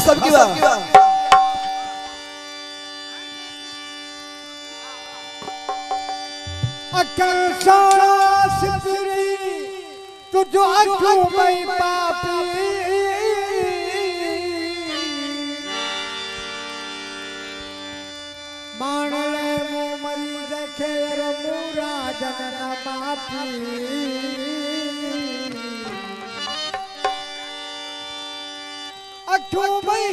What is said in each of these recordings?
सब की बात अकल सारा सिपरी तुझो अखू मई पापी मानले मो मरीज खेर मूरा जनन माफी अखू मई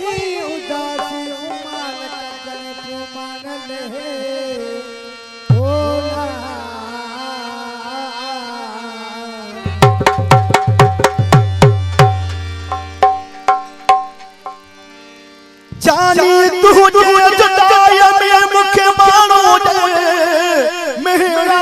उदासी उमान कजन प्रमाण ले जानी तुझे जुदाई में मुख मानो मेरा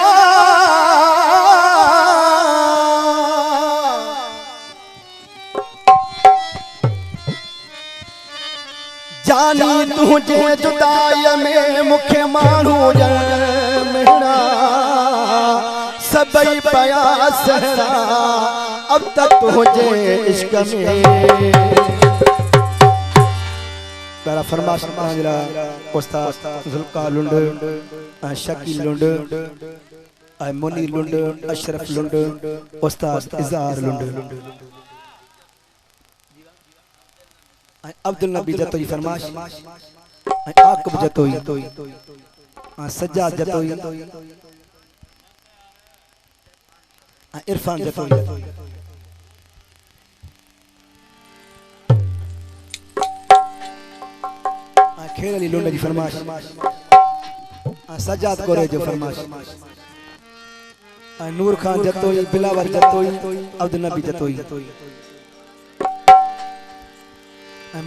जानी तुझे जुदाई में मुख मानो मेरा सबई पया सहरा अब तक तुझे इश्क में तारा फरमाश मांगला उस्ताद जुल्का लुंड शकील लुंड मुनी लुंड अशरफ लुंड उस्ताद इजार लुंड अब्दुल नबी जतोई फरमाश आकब जतोई सज्जाद जतोई इरफान जतोई खेल अली लुंड जी फरमाश सज्जाद कोरे जो फरमाश नूर खान जतोई बिलावर जतोई अब्दुल नबी जतोई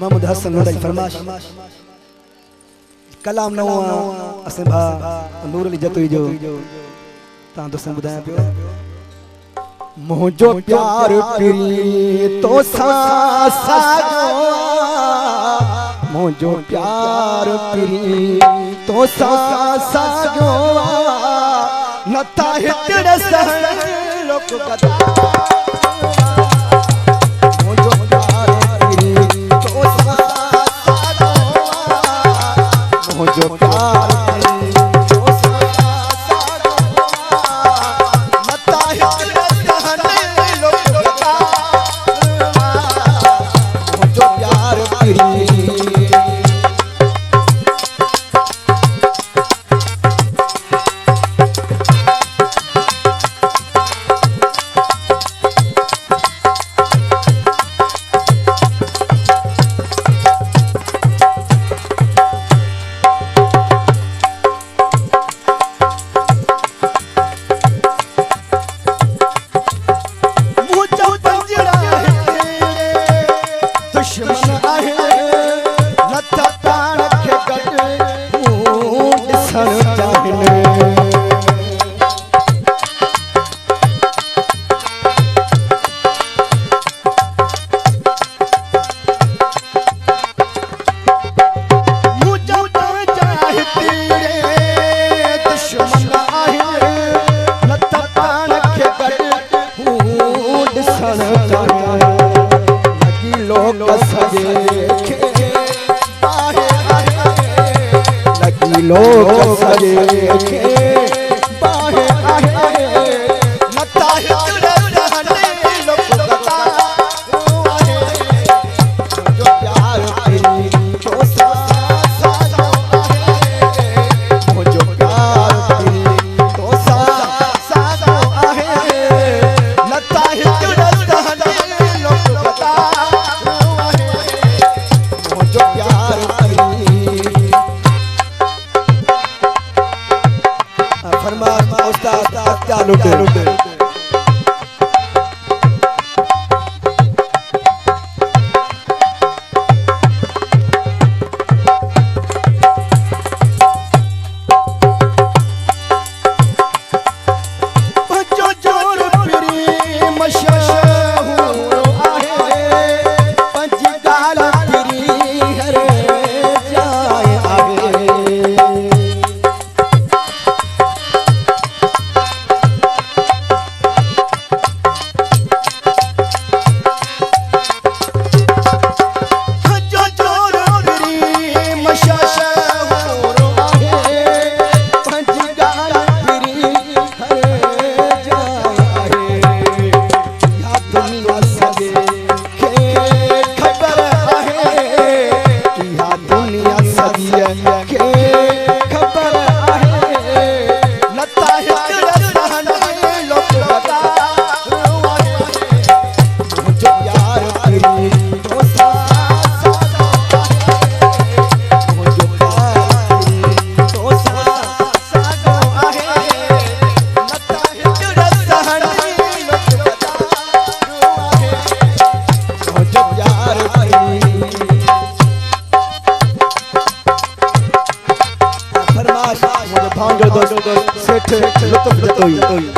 महमूद हसन लुंड जी फरमाश कलाम न असे भा नूर अली जतोई जो ता दोस्तन बुधाया पियो मोजो प्यार पिरी तो सा साजो मोजो प्यार पिरी तो सा साजो नता हितड़ सहन लोक कदा मोजो प्यार पिरी तो सा साजो मोजो प्यार पिरी तो सा साजो नता हितड़ सहन लोक कदा मोजो प्यार पिरी लोग सजे के बाहे आहे नता हितड़ रहने लोग कता आहे जो प्यार पिरी तो सा साजो आहे जो प्यार पिरी तो सा साजो आहे नता हितड़ रहने लोग कता आहे जो प्यार पिरी फरमाश उस्ताद क्या लुटे जो जोर पिरी मशहूर आहे पंज गाल पिरी हर जाए आवे जो लुत्फ जतोई तो